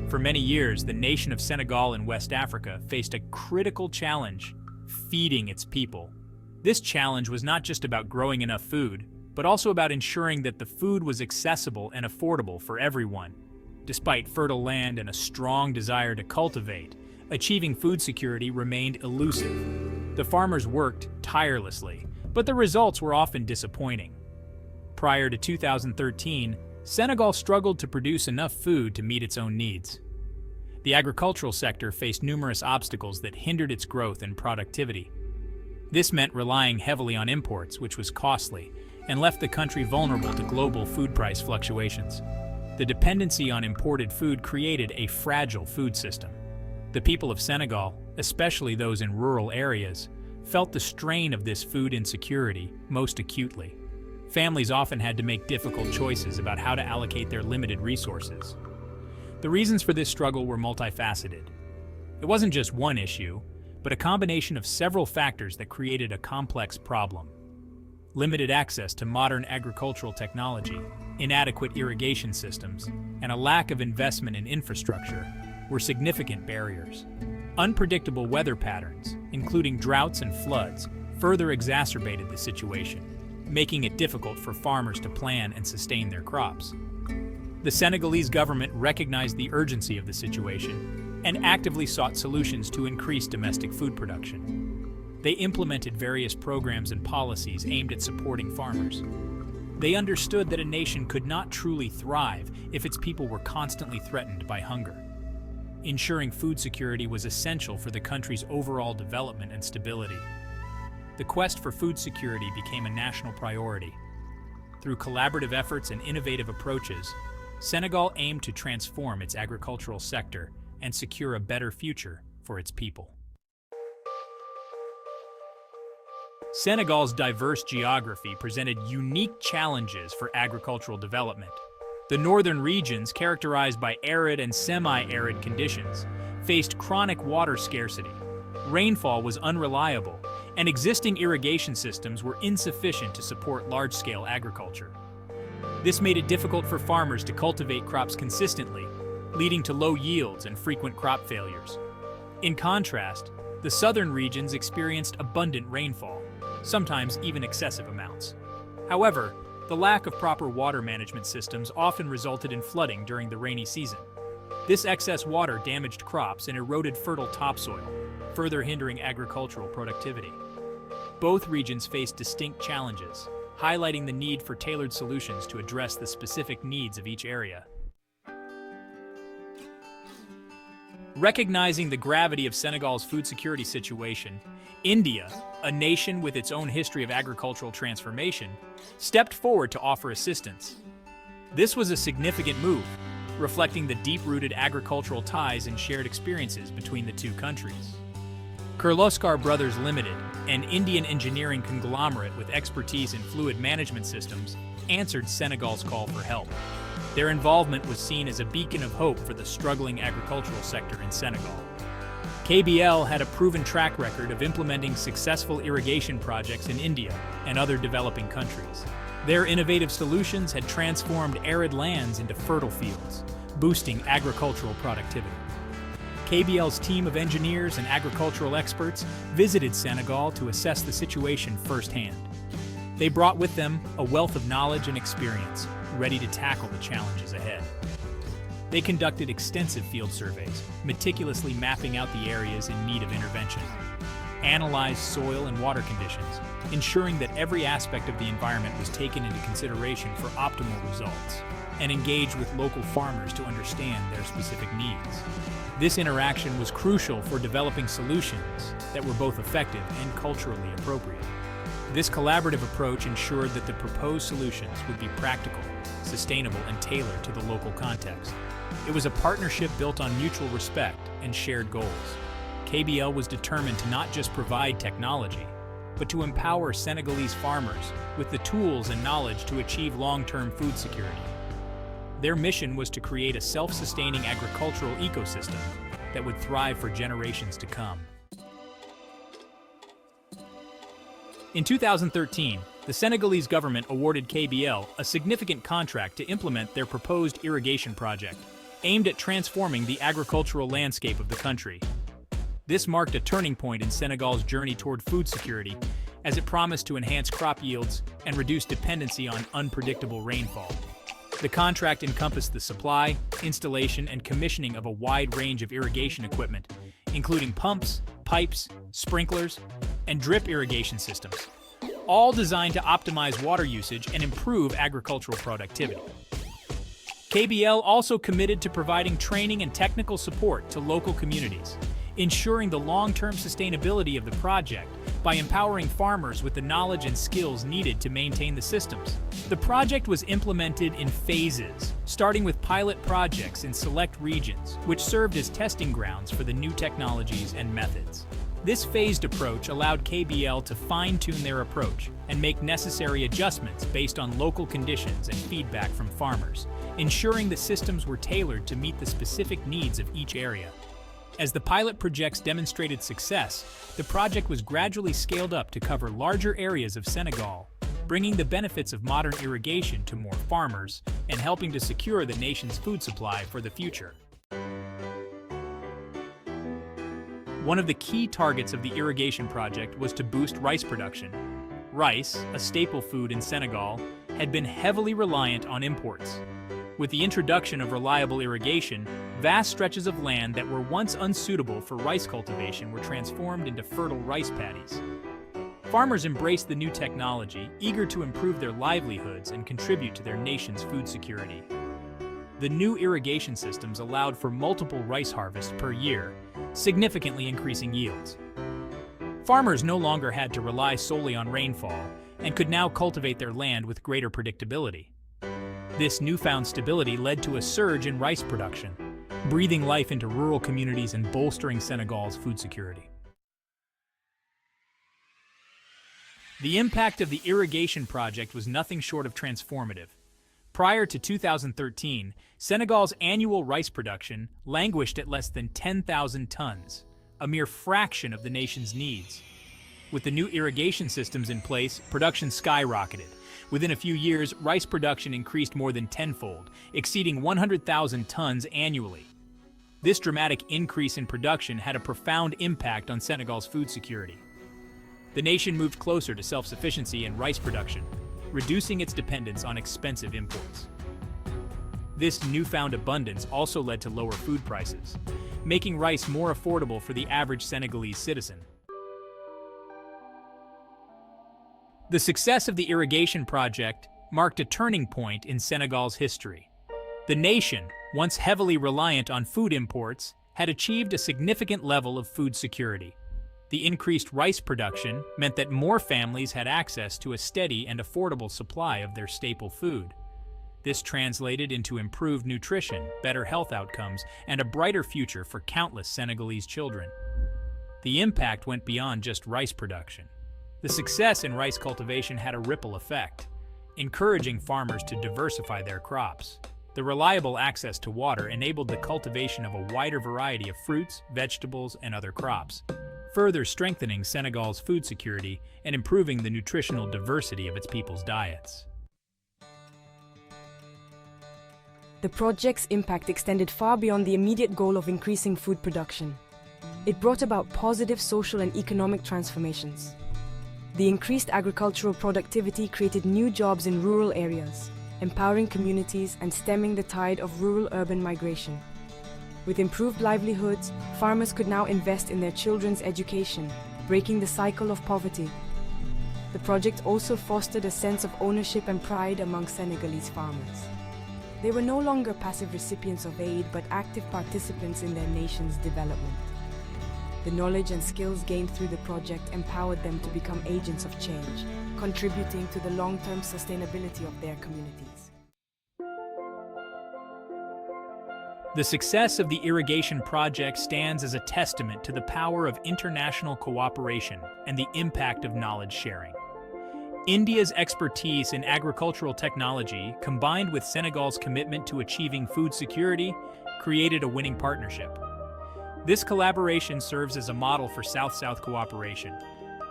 For many years, the nation of Senegal in West Africa faced a critical challenge: feeding its people. This challenge was not just about growing enough food, but also about ensuring that the food was accessible and affordable for everyone. Despite fertile land and a strong desire to cultivate, achieving food security remained elusive. The farmers worked tirelessly, but the results were often disappointing. Prior to 2013, Senegal struggled to produce enough food to meet its own needs. The agricultural sector faced numerous obstacles that hindered its growth and productivity. This meant relying heavily on imports, which was costly, and left the country vulnerable to global food price fluctuations. The dependency on imported food created a fragile food system. The people of Senegal, especially those in rural areas, felt the strain of this food insecurity most acutely. Families often had to make difficult choices about how to allocate their limited resources. The reasons for this struggle were multifaceted. It wasn't just one issue, but a combination of several factors that created a complex problem. Limited access to modern agricultural technology, inadequate irrigation systems, and a lack of investment in infrastructure were significant barriers. Unpredictable weather patterns, including droughts and floods, further exacerbated the situation, making it difficult for farmers to plan and sustain their crops. The Senegalese government recognized the urgency of the situation and actively sought solutions to increase domestic food production. They implemented various programs and policies aimed at supporting farmers. They understood that a nation could not truly thrive if its people were constantly threatened by hunger. Ensuring food security was essential for the country's overall development and stability. The quest for food security became a national priority. Through collaborative efforts and innovative approaches, Senegal aimed to transform its agricultural sector and secure a better future for its people. Senegal's diverse geography presented unique challenges for agricultural development. The northern regions, characterized by arid and semi-arid conditions, faced chronic water scarcity. Rainfall was unreliable, and existing irrigation systems were insufficient to support large-scale agriculture. This made it difficult for farmers to cultivate crops consistently, leading to low yields and frequent crop failures. In contrast, the southern regions experienced abundant rainfall, sometimes even excessive amounts. However, the lack of proper water management systems often resulted in flooding during the rainy season. This excess water damaged crops and eroded fertile topsoil, further hindering agricultural productivity. Both regions faced distinct challenges, highlighting the need for tailored solutions to address the specific needs of each area. Recognizing the gravity of Senegal's food security situation, India, a nation with its own history of agricultural transformation, stepped forward to offer assistance. This was a significant move, reflecting the deep-rooted agricultural ties and shared experiences between the two countries. Kirloskar Brothers Limited, an Indian engineering conglomerate with expertise in fluid management systems, answered Senegal's call for help. Their involvement was seen as a beacon of hope for the struggling agricultural sector in Senegal. KBL had a proven track record of implementing successful irrigation projects in India and other developing countries. Their innovative solutions had transformed arid lands into fertile fields, boosting agricultural productivity. KBL's team of engineers and agricultural experts visited Senegal to assess the situation firsthand. They brought with them a wealth of knowledge and experience, ready to tackle the challenges ahead. They conducted extensive field surveys, meticulously mapping out the areas in need of intervention, analyzed soil and water conditions, ensuring that every aspect of the environment was taken into consideration for optimal results, and engaged with local farmers to understand their specific needs. This interaction was crucial for developing solutions that were both effective and culturally appropriate. This collaborative approach ensured that the proposed solutions would be practical, sustainable, and tailored to the local context. It was a partnership built on mutual respect and shared goals. KBL was determined to not just provide technology, but to empower Senegalese farmers with the tools and knowledge to achieve long-term food security. Their mission was to create a self-sustaining agricultural ecosystem that would thrive for generations to come. In 2013, the Senegalese government awarded KBL a significant contract to implement their proposed irrigation project, aimed at transforming the agricultural landscape of the country. This marked a turning point in Senegal's journey toward food security, as it promised to enhance crop yields and reduce dependency on unpredictable rainfall. The contract encompassed the supply, installation, and commissioning of a wide range of irrigation equipment, including pumps, pipes, sprinklers, and drip irrigation systems, all designed to optimize water usage and improve agricultural productivity. KBL also committed to providing training and technical support to local communities, ensuring the long-term sustainability of the project by empowering farmers with the knowledge and skills needed to maintain the systems. The project was implemented in phases, starting with pilot projects in select regions, which served as testing grounds for the new technologies and methods. This phased approach allowed KBL to fine-tune their approach and make necessary adjustments based on local conditions and feedback from farmers, ensuring the systems were tailored to meet the specific needs of each area. As the pilot projects demonstrated success, the project was gradually scaled up to cover larger areas of Senegal, bringing the benefits of modern irrigation to more farmers and helping to secure the nation's food supply for the future. One of the key targets of the irrigation project was to boost rice production. Rice, a staple food in Senegal, had been heavily reliant on imports. With the introduction of reliable irrigation, vast stretches of land that were once unsuitable for rice cultivation were transformed into fertile rice paddies. Farmers embraced the new technology, eager to improve their livelihoods and contribute to their nation's food security. The new irrigation systems allowed for multiple rice harvests per year, significantly increasing yields. Farmers no longer had to rely solely on rainfall and could now cultivate their land with greater predictability. This newfound stability led to a surge in rice production, breathing life into rural communities and bolstering Senegal's food security. The impact of the irrigation project was nothing short of transformative. Prior to 2013, Senegal's annual rice production languished at less than 10,000 tons, a mere fraction of the nation's needs. With the new irrigation systems in place, production skyrocketed. Within a few years, rice production increased more than tenfold, exceeding 100,000 tons annually. This dramatic increase in production had a profound impact on Senegal's food security. The nation moved closer to self-sufficiency in rice production, reducing its dependence on expensive imports. This newfound abundance also led to lower food prices, making rice more affordable for the average Senegalese citizen. The success of the irrigation project marked a turning point in Senegal's history. The nation, once heavily reliant on food imports, had achieved a significant level of food security. The increased rice production meant that more families had access to a steady and affordable supply of their staple food. This translated into improved nutrition, better health outcomes, and a brighter future for countless Senegalese children. The impact went beyond just rice production. The success in rice cultivation had a ripple effect, encouraging farmers to diversify their crops. The reliable access to water enabled the cultivation of a wider variety of fruits, vegetables, and other crops, further strengthening Senegal's food security and improving the nutritional diversity of its people's diets. The project's impact extended far beyond the immediate goal of increasing food production. It brought about positive social and economic transformations. The increased agricultural productivity created new jobs in rural areas, empowering communities and stemming the tide of rural-urban migration. With improved livelihoods, farmers could now invest in their children's education, breaking the cycle of poverty. The project also fostered a sense of ownership and pride among Senegalese farmers. They were no longer passive recipients of aid, but active participants in their nation's development. The knowledge and skills gained through the project empowered them to become agents of change, contributing to the long-term sustainability of their communities. The success of the irrigation project stands as a testament to the power of international cooperation and the impact of knowledge sharing. India's expertise in agricultural technology, combined with Senegal's commitment to achieving food security, created a winning partnership. This collaboration serves as a model for South-South cooperation,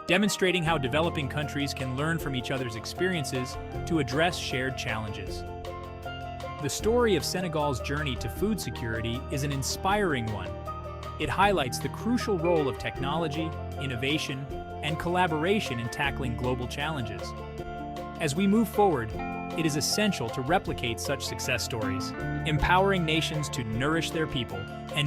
demonstrating how developing countries can learn from each other's experiences to address shared challenges. The story of Senegal's journey to food security is an inspiring one. It highlights the crucial role of technology, innovation, and collaboration in tackling global challenges. As we move forward, it is essential to replicate such success stories, empowering nations to nourish their people and